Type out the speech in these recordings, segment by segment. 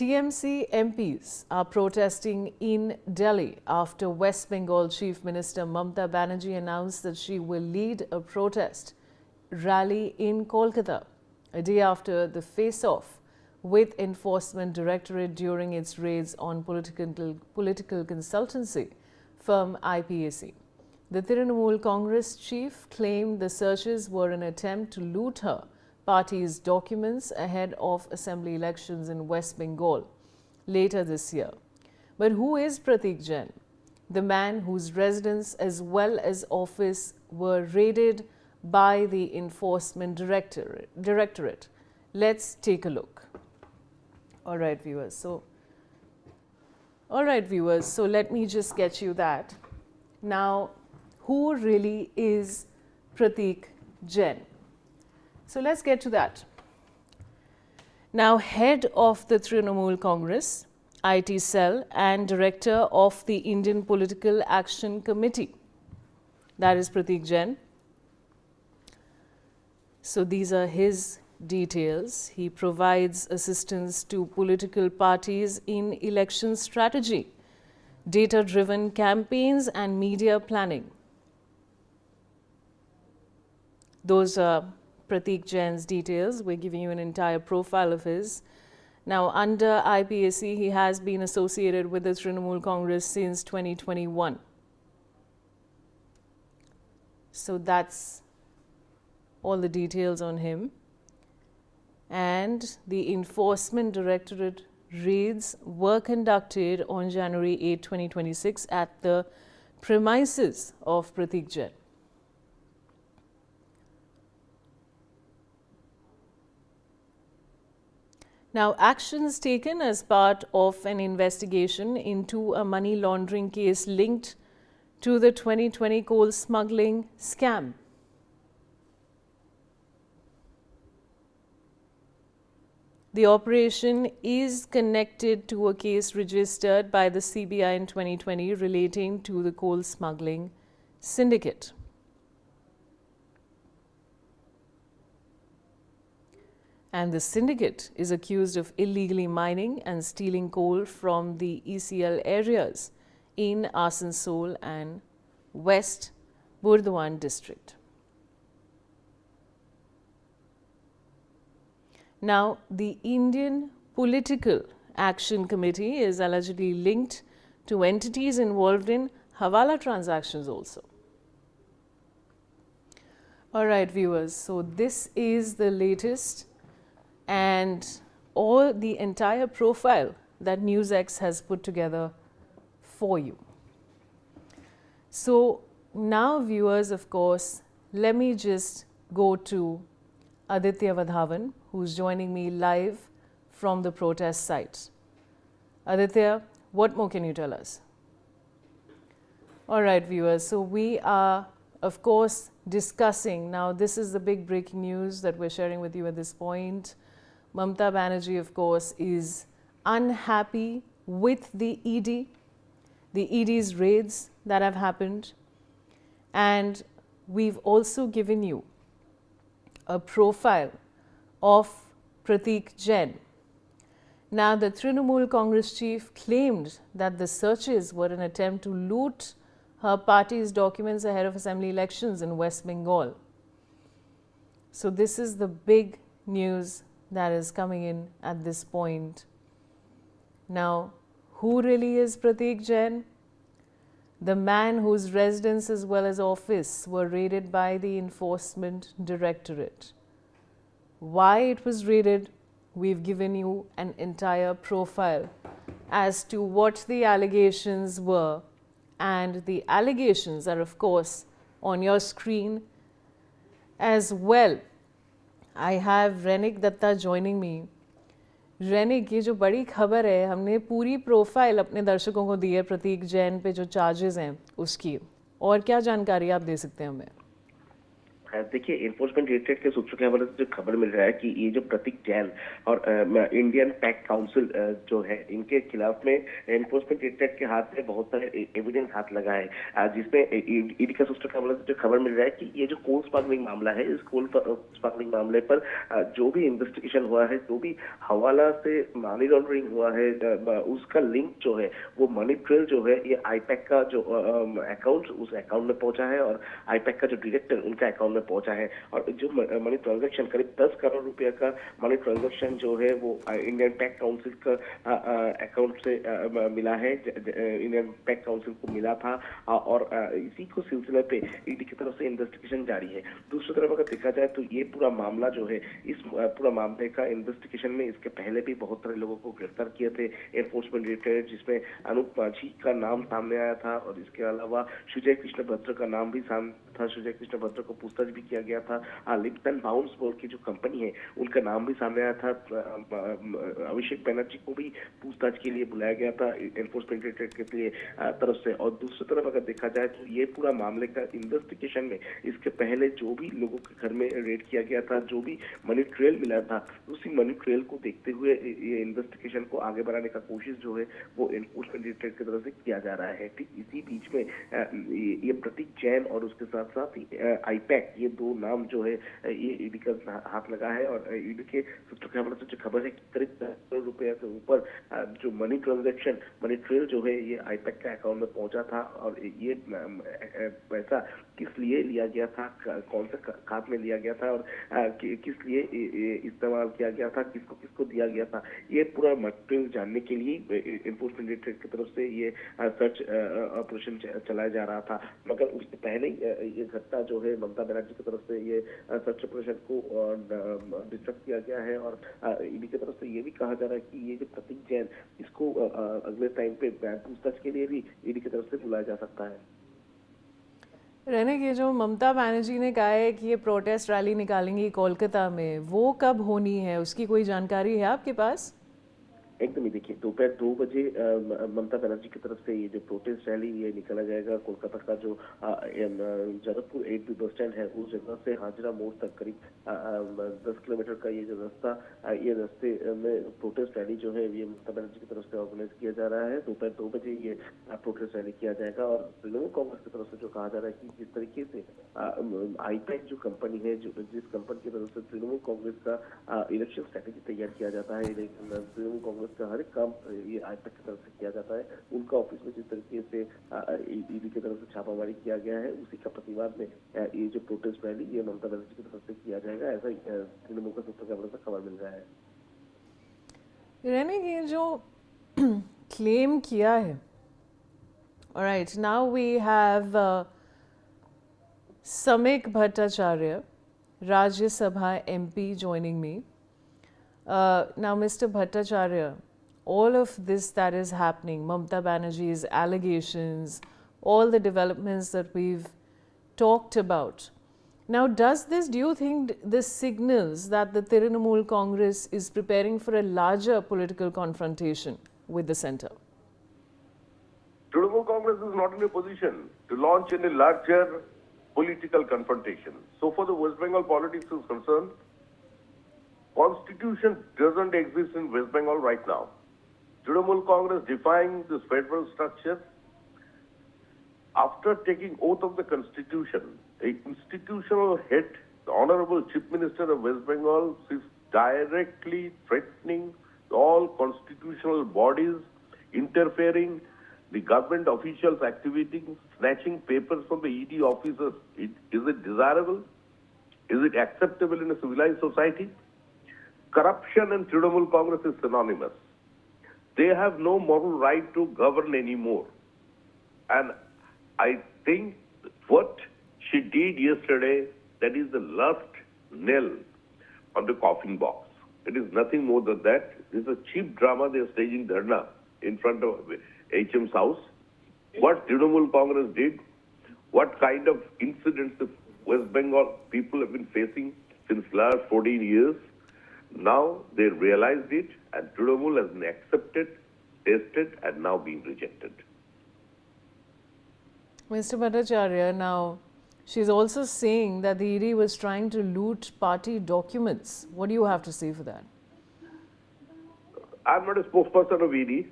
TMC MPs are protesting in Delhi after West Bengal Chief Minister Mamata Banerjee announced that she will lead a protest rally in Kolkata a day after the face-off with Enforcement Directorate during its raids on political consultancy firm IPAC. The Trinamool Congress chief claimed the searches were an attempt to loot her party's documents ahead of assembly elections in West Bengal later this year. But who is Pratik Jain, the man whose residence as well as office were raided by the Enforcement Directorate? Let's take a look. All right, viewers. So let me just get you that. Now, who really is Pratik Jain? So let's get to that. Now, head of the Trinamool Congress, IT cell and director of the Indian Political Action Committee, that is Pratik Jain. So these are his details. He provides assistance to political parties in election strategy, data-driven campaigns and media planning. Those are Pratik Jain's details. We're giving you an entire profile of his. Now, under IPAC, he has been associated with the Trinamool Congress since 2021. So that's all the details on him. And the Enforcement Directorate raids were conducted on January 8, 2026 at the premises of Pratik Jain. Now, actions taken as part of an investigation into a money laundering case linked to the 2020 coal smuggling scam. The operation is connected to a case registered by the CBI in 2020 relating to the coal smuggling syndicate. And the syndicate is accused of illegally mining and stealing coal from the ECL areas in Asansol and West Burdwan district. Now, the Indian Political Action Committee is allegedly linked to entities involved in hawala transactions also. All right, viewers, so this is the latest and the entire profile that Newsx has put together for you. So now, viewers, of course, let me just go to Aditya Vadhavan, who's joining me live from the protest site. Aditya, what more can you tell us? All right, viewers, so we are, of course, discussing, now this is the big breaking news that we're sharing with you at this point. Mamata Banerjee, of course, is unhappy with the ED's raids that have happened. And we've also given you a profile of Pratik Jain. Now, the Trinamool Congress chief claimed that the searches were an attempt to loot her party's documents ahead of assembly elections in West Bengal. So this is the big news that is coming in at this point. Now, who really is Pratik Jain? The man whose residence as well as office were raided by the Enforcement Directorate. Why it was raided, we've given you an entire profile as to what the allegations were, and the allegations are, of course, on your screen as well. I have Renik Datta joining me. रेनिक, ये जो बड़ी खबर है, हमने पूरी profile अपने दर्शकों को दी है प्रतीक जैन पे जो चार्जेस हैं उसकी, और क्या जानकारी आप दे सकते हैं हमें? देखिए, एनफोर्समेंट डायरेक्टरेट के सूत्रों के हवाले से जो खबर मिल रहा है कि ये जो प्रतीक जैन और इंडियन पैक काउंसिल जो है, इनके खिलाफ में एनफोर्समेंट डायरेक्टरेट के हाथ में बहुत सारे एविडेंस हाथ लगा है, जिसमें ईडी के सूत्रों के हवाले से जो खबर मिल रहा है कि ये जो कोल स्मगलिंग मामला है, इस कोल स्मगलिंग मामले पर जो भी इन्वेस्टिगेशन हुआ है, जो भी हवाला से मनी लॉन्ड्रिंग हुआ है, उसका लिंक जो है वो मनी ट्रेल जो है, ये आईपैक का जो अकाउंट, उस अकाउंट में पहुंचा है और आईपैक का जो डायरेक्टर उनका अकाउंट में पहुंचा है। और जो मनी ट्रांजैक्शन करीब 10 करोड़ रुपए का मनी ट्रांजैक्शन जो है वो इंडियन पैक काउंसिल का अकाउंट से मिला है, इंडियन पैक काउंसिल को मिला था। और इसी को सिलसिले पे ईडी की तरफ से इन्वेस्टिगेशन जारी है। दूसरी तरफ अगर देखा जाए तो ये पूरा मामला जो है, इस पूरा मामले का इन्वेस्टिगेशन में इसके पहले भी बहुत सारे लोगों को गिरफ्तार किए थे एनफोर्समेंट डायरेक्टरेट, जिसमें अनूप माझी का नाम सामने आया था और इसके अलावा सुजय कृष्ण भद्र का नाम भी सामने था। सुजय कृष्ण भद्र को पूछताछ भी किया गया था। लिप्टन बाउंस बोल की जो कंपनी है उनका नाम भी सामने आया था। अभिषेक बनर्जी को भी पूछताछ के लिए बुलाया गया था एनफोर्समेंट डायरेक्टरेट के लिए तरफ से। और दूसरी तरफ अगर देखा जाए तो ये पूरा मामले का इन्वेस्टिगेशन में इसके पहले जो भी लोगों के घर में रेड किया गया था, जो भी मनी ट्रेल मिला था, उसी मनी ट्रेल को देखते हुए ये इन्वेस्टिगेशन को आगे बढ़ाने का कोशिश जो है वो एनफोर्समेंट डायरेक्टरेट की तरफ से किया जा रहा है। ठीक इसी बीच में ये प्रतीक जैन और उसके साथ साथ आईपैक, ये दो नाम जो है ये ईडी का हाथ लगा है। और ईडी के सूत्रों के हवाले से जो खबर है कि करीब 10 करोड़ रुपए से ऊपर जो मनी ट्रांजैक्शन, मनी ट्रेल जो है ये आईपैक के अकाउंट में पहुंचा था। और ये पैसा किस लिए लिया गया था, कौन से खात में लिया गया था और किस लिए इस्तेमाल किया गया था, किसको किसको दिया गया था, ये पूरा मटेरियल जानने के लिए एनफोर्समेंट डायरेक्टरेट की तरफ से ये सर्च ऑपरेशन चलाया जा रहा था। मगर उससे पहले ये घटना जो है ममता बनर्जी की तरफ से ये सर्च ऑपरेशन को डिस्टर्ब किया गया है। और ईडी की तरफ से ये भी कहा जा रहा है कि ये जो प्रतीक जैन, इसको अगले टाइम पे पूछताछ के लिए भी ईडी की तरफ से बुलाया जा सकता है। रहने के जो ममता बनर्जी ने कहा है कि ये प्रोटेस्ट रैली निकालेंगी कोलकाता में, वो कब होनी है, उसकी कोई जानकारी है आपके पास? एकदम ही देखिए, दोपहर 2 बजे ममता बनर्जी की तरफ से ये जो प्रोटेस्ट रैली ये निकाला जाएगा। कोलकाता का जो जगतपुर 8 बस स्टैंड है, उस जगह से हाजरा मोड़ तक करीब 10 किलोमीटर का ये जो रास्ता, ये रास्ते में प्रोटेस्ट रैली जो है ये ममता बनर्जी की तरफ से ऑर्गेनाइज किया जा रहा है। दोपहर 2 बजे ये प्रोटेस्ट रैली किया जाएगा। और तृणमूल कांग्रेस की तरफ से जो कहा जा रहा है कि जिस तरीके से आईपैक जो कंपनी है, जिस कंपनी की तरफ से तृणमूल कांग्रेस का इलेक्शन स्ट्रेटेजी तैयार किया जाता है, तृणमूल कांग्रेस का हर एक काम ये आईपैक की तरफ से किया जाता है। उनका ऑफिस में जिस तरीके से ईडी की तरफ से छापामारी किया गया है, उसी का प्रतिवाद में ये जो प्रोटेस्ट रैली ये ममता बनर्जी की तरफ से किया जाएगा, ऐसा तृणमूल का सूत्रों के हवाले से खबर मिल रहा है। रहने की जो क्लेम किया है, alright, now we have Samik Bhattacharya, Rajya Sabha MP, joining me. Now, Mr. Bhattacharya, all of this that is happening, Mamata Banerjee's allegations, all the developments that we've talked about. Now, do you think this signals that the Trinamool Congress is preparing for a larger political confrontation with the centre? Trinamool Congress is not in a position to launch any larger political confrontation. So far the West Bengal politics is concerned, Constitution doesn't exist in West Bengal right now. Trinamool Congress defying this federal structure. After taking oath of the Constitution, a institutional head, the Honorable Chief Minister of West Bengal, is directly threatening all constitutional bodies, interfering the government officials' activities, snatching papers from the ED officers. Is it desirable? Is it acceptable in a civilized society? Corruption and Trinamool Congress is synonymous. They have no moral right to govern anymore. And I think what she did yesterday, that is the last nail on the coffin box. It is nothing more than that. This is a cheap drama. They are staging dharna in front of HM's house. What Trinamool Congress did, what kind of incidents the West Bengal people have been facing since last 14 years, now they realized it, and Trinamool has been accepted, tested, and now being rejected. Mr. Bhattacharya, now She's also saying that the ED was trying to loot party documents. What do you have to say for that? I'm not a spokesperson of ED.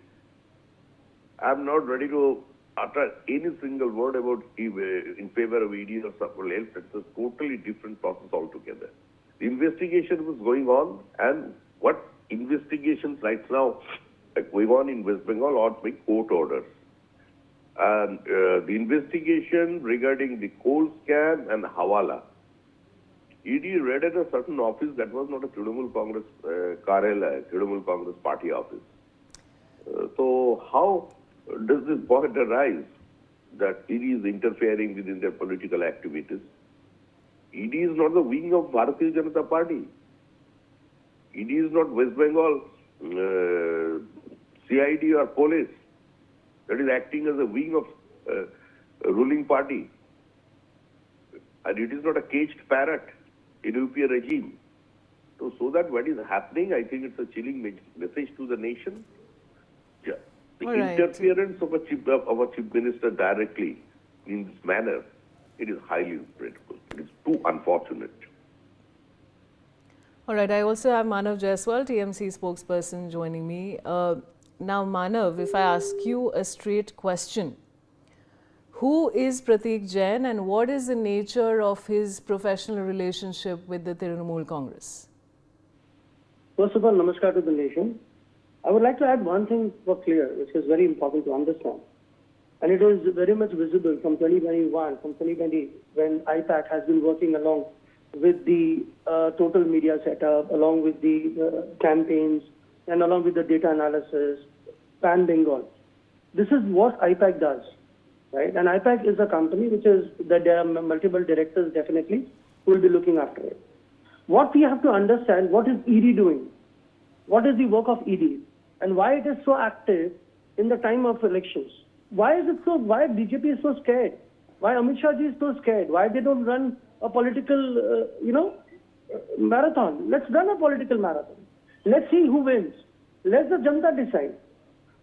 I'm not ready to utter any single word about in favor of ED or someone else. It's a totally different process altogether. The investigation was going on, and what investigations right now are going on in West Bengal are by court orders. And the investigation regarding the coal scam and hawala, ED raided a certain office that was not a Trinamool Congress Trinamool Congress party office. So how does this point arise that ED is interfering within their political activities? ED is not the wing of Bharatiya Janata Party. ED is not West Bengal CID or police that is acting as a wing of a ruling party. And it is not a caged parrot in UPA regime. So that what is happening, I think it's a chilling message to the nation. Yeah. The interference of a chief minister directly in this manner, it is highly regrettable. It is too unfortunate. All right, I also have Manav Jaiswal, TMC spokesperson, joining me. Now, Manav, if I ask you a straight question, who is Pratik Jain and what is the nature of his professional relationship with the Trinamool Congress? First of all, namaskar to the nation. I would like to add one thing for clear, which is very important to understand. And it is very much visible from 2021, from 2020, when IPAC has been working along with the total media setup, along with the campaigns, and along with the data analysis, Pan Bengal. This is what IPAC does, right? And IPAC is a company which is, that there are multiple directors definitely who will be looking after it. What we have to understand, what is ED doing? What is the work of ED? And why it is so active in the time of elections? Why BJP is so scared? Why Amit Shah ji is so scared? Why they don't run a political, marathon? Let's run a political marathon. Let's see who wins. Let the Janata decide.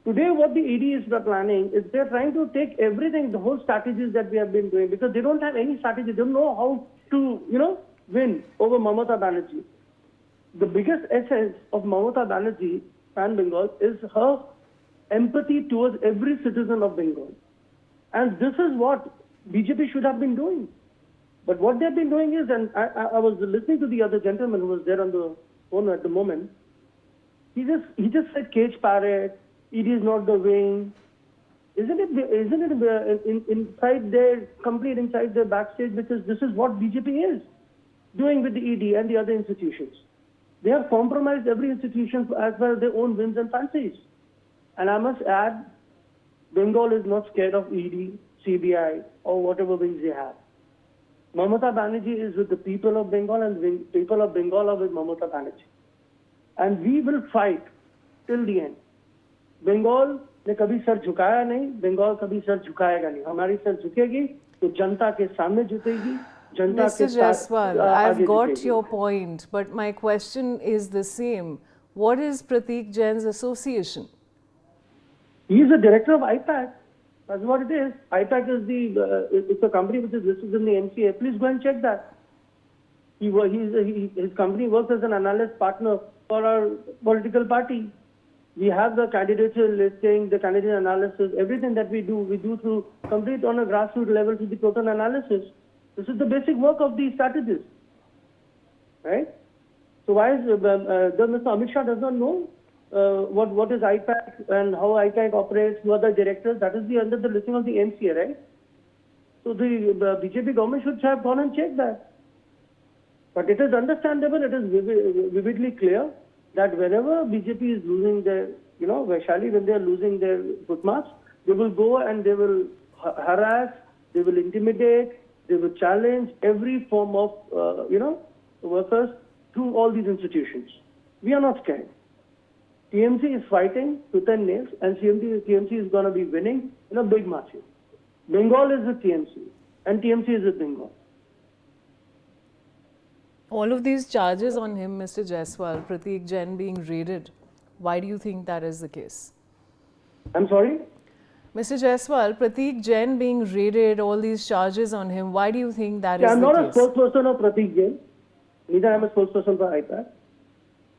Today, what the ED is planning is they're trying to take everything, the whole strategies that we have been doing, because they don't have any strategy. They don't know how to, win over Mamata Banerjee. The biggest essence of Mamata Banerjee, Pan Bengal, is her empathy towards every citizen of Bengal. And this is what BJP should have been doing. But what they've been doing is, and I was listening to the other gentleman who was there on the phone at the moment, he just said cage parrot, it is not the wing. Isn't it inside their, complete inside their backstage, because this is what BJP is doing with the ED and the other institutions. They have compromised every institution as far as their own whims and fancies. And I must add, Bengal is not scared of ED, CBI, or whatever wings they have. Mamata Banerjee is with the people of Bengal, and the people of Bengal are with Mamata Banerjee. And we will fight till the end. Bengal ने कभी sir झुकाया नहीं, बंगाल कभी sir झुकाएगा नहीं. हमारी sir झुकेगी तो जनता के सामने झुकेगी. Mr. Jaiswal, I've got your point, but my question is the same. What is Pratik Jain's association? He is the director of IPAC. That's what it is. IPAC is it's a company which is listed in the MCA. Please go and check that. His company works as an analyst partner for our political party. We have the candidature listing, the candidate analysis, everything that we do through complete on a grassroots level to the total analysis. This is the basic work of the strategist, right? So why is Mr. Amit Shah does not know what is IPAC and how IPAC operates, who are the directors? That is under the listing of the MCA, right? So the BJP government should have gone and checked that. But it is understandable, it is vividly clear that whenever BJP is losing their, Vaishali, when they are losing their footmarks, they will go and they will harass, they will intimidate, they will challenge every form of, workers through all these institutions. We are not scared. TMC is fighting tooth and nails, and TMC is going to be winning in a big margin. Bengal is with TMC, and TMC is with Bengal. All of these charges on him, Mr. Jaiswal, Pratik Jain being raided, why do you think that is the case? I'm sorry? Mr. Jaiswal, Pratik Jain being raided, all these charges on him, why do you think that is I'm the not case? a spokesperson of Pratik Jain. Neither am I a spokesperson for IPAC,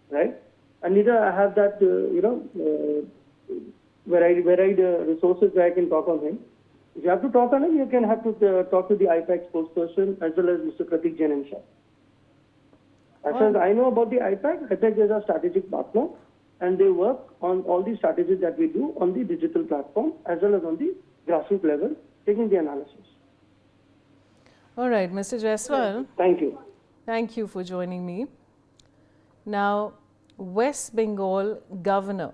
right? And neither I have that, varied resources where I can talk on him. If you have to talk on him, you can have to talk to the IPAC spokesperson as well as Mr. Pratik Jain himself. As far as I know about the IPAC is a strategic partner, and they work on all the strategies that we do on the digital platform as well as on the grassroots level, taking the analysis. All right, Mr. Jaiswal, Thank you. thank you for joining me. Now, West Bengal Governor